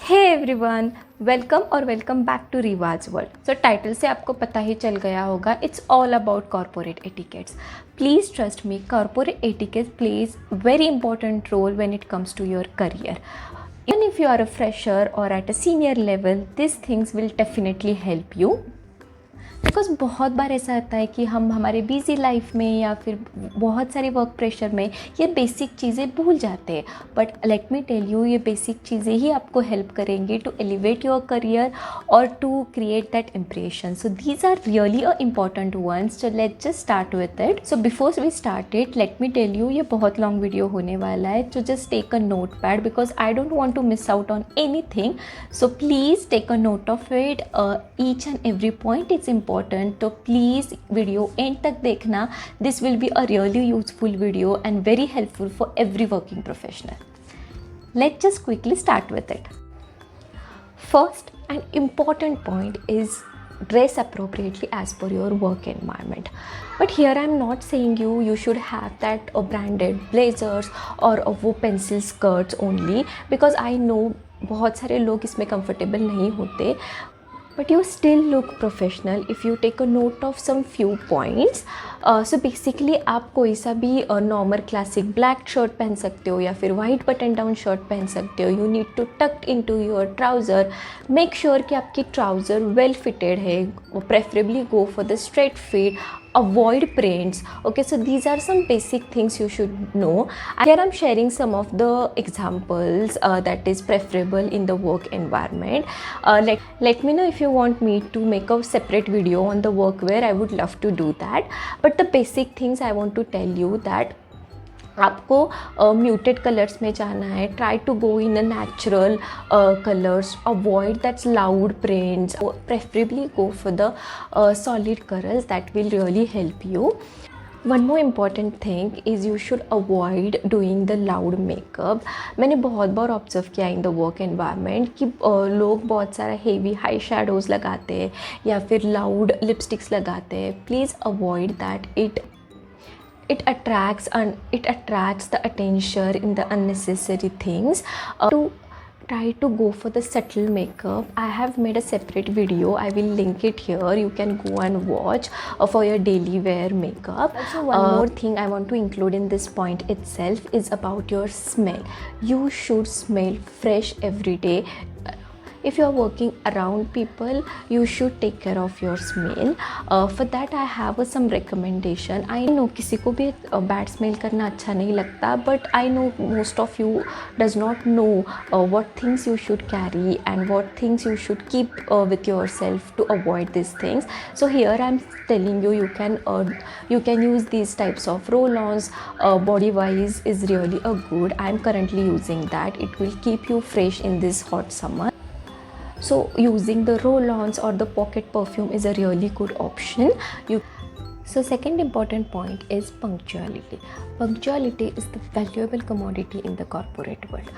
हे everyone, welcome और welcome back to Riwaaz world. So title से आपको पता ही चल गया होगा, it's all about corporate etiquettes. Please trust me, corporate etiquettes plays very important role when it comes to your career. Even if you are a fresher or at a senior level, these things will definitely help you. Because बहुत बार ऐसा होता है कि हम हमारे busy life में या फिर बहुत सारी वर्क प्रेशर में ये बेसिक चीज़ें भूल जाते हैं. But let me tell you, ये बेसिक चीज़ें ही आपको हेल्प करेंगे टू एलिवेट योर करियर और to create that impression. So these are really a important ones. So let's just start with it. So before we start it, let me tell you, ये बहुत long video होने वाला है. So just take a note pad because I don't want to miss out on any thing. So please take a note of it. Each and every point is important. तो please video end तक देखना. This will be a really useful video and very helpful for every working professional. Let's just quickly start with it. First and important point is dress appropriately as per your work environment. But here I am not saying you should have that branded blazers or वो pencil skirts only, because I know बहुत सारे लोग इसमें comfortable नहीं होते. But you still look professional if you take a note of some few points. So basically आप कोई सा भी नॉर्मल क्लासिक ब्लैक शर्ट पहन सकते हो या फिर वाइट बटन डाउन शर्ट पहन सकते हो. You need to tuck in to your trouser. Make sure कि आपकी ट्राउज़र वेल फिटेड है. Preferably go for the straight fit. Avoid prints. Okay, so these are some basic things you should know. Here I'm sharing some of the examples that is preferable in the work environment. Let me know if you want me to make a separate video on the workwear. I would love to do that. But the basic things I want to tell you that आपको muted colours में जाना है. Try to go in a natural colours. Avoid that's loud prints. Preferably go for the solid colours. That will really help you. One more important thing is you should avoid doing the loud makeup. मैंने बहुत बार observe किया in the work environment कि लोग बहुत सारा heavy high shadows लगाते हैं या फिर लाउड लिपस्टिक्स लगाते हैं. Please avoid that. It attracts the attention in the unnecessary things. To try to go for the subtle makeup, I have made a separate video. I will link it here. You can go and watch for your daily wear makeup. Also, one more thing I want to include in this point itself is about your smell. You should smell fresh every day. If you are working around people, you should take care of your smell. For that I have some recommendation. I know किसी को भी bad smell करना अच्छा नहीं लगता, but I know most of you does not know what things you should carry and what things you should keep with yourself to avoid these things. So here I'm telling you, you can use these types of roll-ons. Body wise is really a good. I'm currently using that. It will keep you fresh in this hot summer. So using the roll-ons or the pocket perfume is a really good option. So second important point is punctuality. Punctuality is the valuable commodity in the corporate world.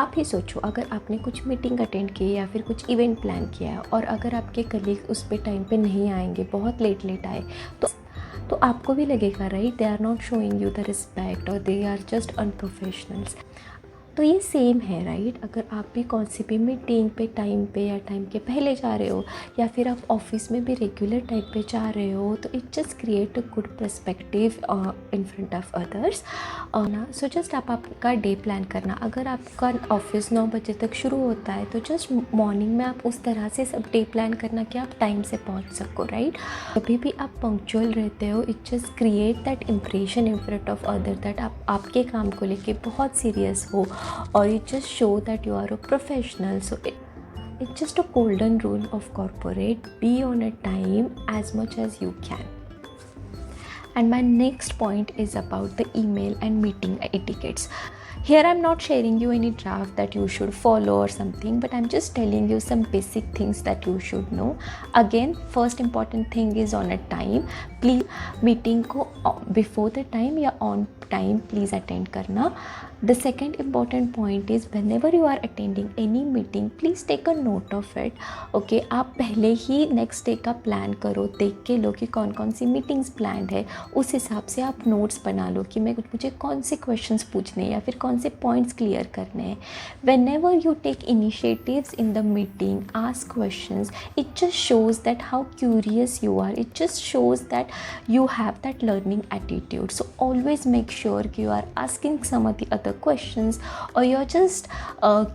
आप ही सोचो, अगर आपने कुछ meeting attend की या फिर कुछ event plan किया है और अगर आपके कलीग उस पे टाइम पे नहीं आएंगे, बहुत लेट आए, तो आपको भी लगेगा right, they are not showing you the respect और दे आर जस्ट अनप्रोफेशनल्स. तो ये सेम है राइट. अगर आप भी कौन सी भी मीटिंग पे टाइम पे या टाइम के पहले जा रहे हो या फिर आप ऑफिस में भी रेगुलर टाइम पे जा रहे हो, तो it just create a good perspective in front of others ना. सो जस्ट आपका डे प्लान करना. अगर आपका ऑफिस 9 बजे तक शुरू होता है तो जस्ट मॉर्निंग में आप उस तरह से सब डे प्लान करना कि आप टाइम से पहुँच सको राइट. कभी भी आप पंक्चुअल रहते हो, it just create that impression in front of other that आप आपके काम को लेके बहुत सीरियस हो, or it just show that you are a professional. So it's just a golden rule of corporate: be on a time as much as you can. And my next point is about the email and meeting etiquettes. Here I'm not sharing you any draft that you should follow or something, but I'm just telling you some basic things that you should know. Again, first important thing is on a time. Please meeting को before the time या on time please attend करना. The second important point is whenever you are attending any meeting, please take a note of it. Okay, आप पहले ही next day का plan करो, देख के लो कि कौन कौन सी meetings planned है, उस हिसाब से आप notes बना लो कि मुझे कौन से questions पूछने या फिर कौन कौन से पॉइंट्स क्लियर करने हैं. Whenever you take initiatives in the meeting, ask questions, it just shows that how curious you are. It just shows that you have that learning attitude. So always make sure you are asking some of the other questions, or you're just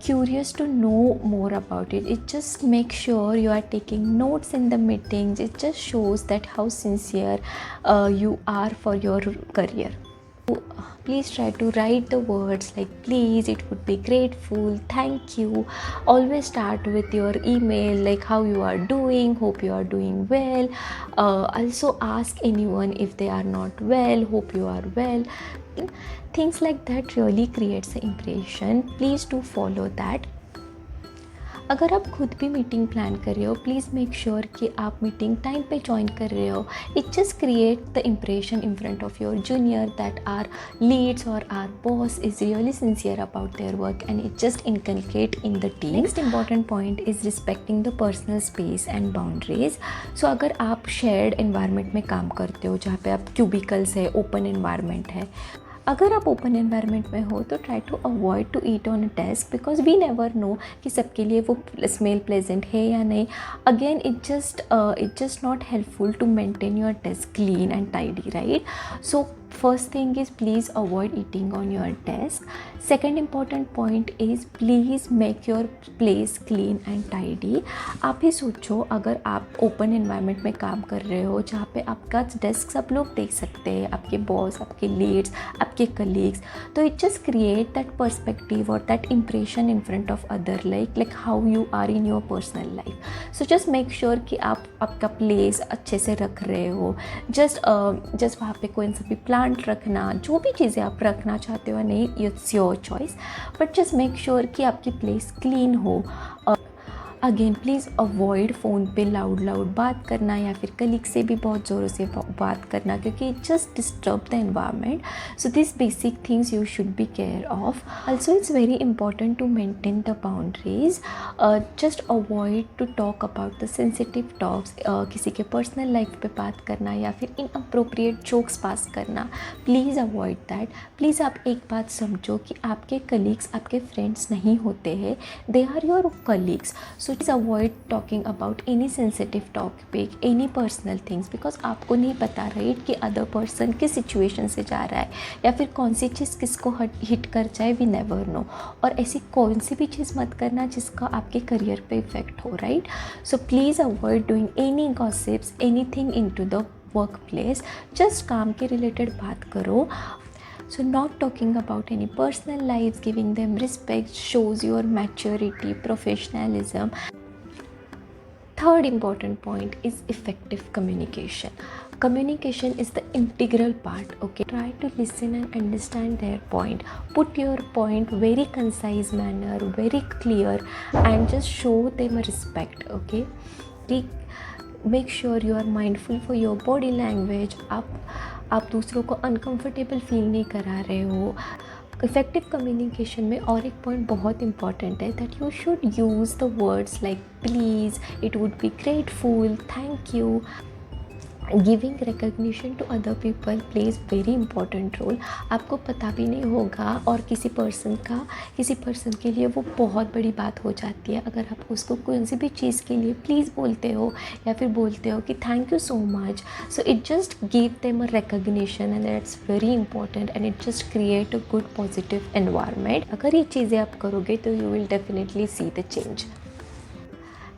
curious to know more about it. It just make sure you are taking notes in the meetings. It just shows that how sincere you are for your career. Please try to write the words like please, it would be grateful, thank you. Always start with your email like how you are doing, hope you are doing well. Also ask anyone if they are not well, hope you are well. Things like that really creates an impression. Please do follow that. अगर आप खुद भी meeting plan कर रहे हो, please make sure कि आप meeting time पे ज्वाइन कर रहे हो. It just create the impression in front of your junior that our leads और our boss is really sincere about their work and it just inculcate in the team. Next important point is respecting the personal space and boundaries. So अगर आप shared environment में काम करते हो जहाँ पे आप क्यूबिकल्स है, ओपन एनवायरनमेंट है, अगर आप ओपन एनवायरनमेंट में हो तो try to avoid to eat on a desk because we never know कि सबके लिए वो स्मेल प्लेजेंट है या नहीं. Again it just not helpful to maintain your desk clean and tidy, right? So first thing is please avoid eating on your desk. Second important point is please make your place clean and tidy. आप ही सोचो अगर आप open environment में काम कर रहे हो जहाँ पे आपका डेस्क सब लोग देख सकते हैं, आपके बॉस, आपके लीड्स, आपके कलीग्स, तो it just create that perspective और that impression in front of other like how you are in your personal life. So just make sure कि आप आपका प्लेस अच्छे से रख रहे हो. जस्ट वहाँ पे कोई सा भी प्लांट रखना, जो भी चीज़ें आप रखना चाहते हो, नहीं, it's your choice, but just make sure कि आपकी प्लेस क्लीन हो. अगेन प्लीज़ अवॉइड फ़ोन पे लाउड बात करना या फिर कलीग से भी बहुत ज़ोरों से बात करना क्योंकि it just disturb the environment. So this basic things you should be care of. Also it's very important to maintain the boundaries. Just avoid to talk about the sensitive talks. किसी के पर्सनल लाइफ पे बात करना या फिर inappropriate jokes पास करना, please avoid that. Please आप एक बात समझो कि आपके कलीग्स आपके फ्रेंड्स नहीं होते हैं, they are your colleagues. So please avoid talking about any sensitive topic, any personal things because आपको नहीं पता राइट कि अदर पर्सन किस सिचुएशन से जा रहा है या फिर कौन सी चीज़ किसको हिट कर जाए, वी नेवर नो. और ऐसी कौन सी भी चीज़ मत करना जिसका आपके करियर पे इफेक्ट हो, right? So please avoid doing any gossips, anything into the work place. Just काम के रिलेटेड बात करो. So not talking about any personal lives, giving them respect shows your maturity, professionalism. Third important point is effective communication. Communication is the integral part, okay? Try to listen and understand their point. Put your point very concise manner, very clear, and just show them a respect, okay? Make sure you are mindful for your body language. आप दूसरों को uncomfortable feel नहीं करा रहे हो. Effective communication में और एक पॉइंट बहुत इंपॉर्टेंट है that you should use the words like please, it would be grateful, thank you. Giving recognition to other people plays very important role. आपको पता भी नहीं होगा और किसी पर्सन के लिए वो बहुत बड़ी बात हो जाती है अगर आप उसको कोई सी भी चीज़ के लिए प्लीज़ बोलते हो या फिर बोलते हो कि thank you so much. So it just give them a recognition and that's very important and it just create a good positive environment. अगर ये चीज़ें आप करोगे तो you will definitely see the change.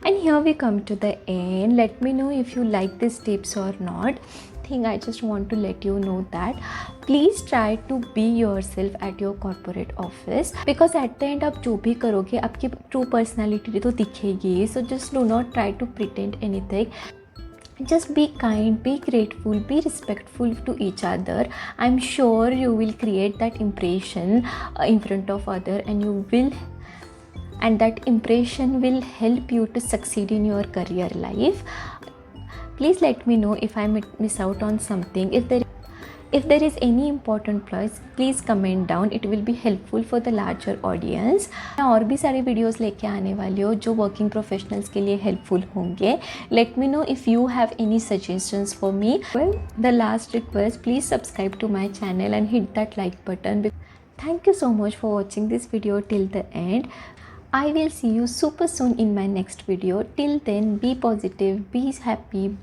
And here we come to the end. Let me know if you like these tips or not. I just want to let you know that please try to be yourself at your corporate office because at the end आप जो भी करोगे आपकी true personality तो दिखेगी. So just do not try to pretend anything. Just be kind, be grateful, be respectful to each other. I'm sure you will create that impression in front of other and that impression will help you to succeed in your career life. Please let me know if I miss out on something. If there is any important plus, please comment down. It will be helpful for the larger audience. मैं और भी सारे videos लेके आने वाली हूँ जो working professionals के लिए हेल्पफुल होंगे. Let me know if you have any suggestions for me. Well, the last request, please subscribe to my channel and hit that like button Thank you so much for watching this video till the end. I will see you super soon in my next video. Till then, be positive, be happy,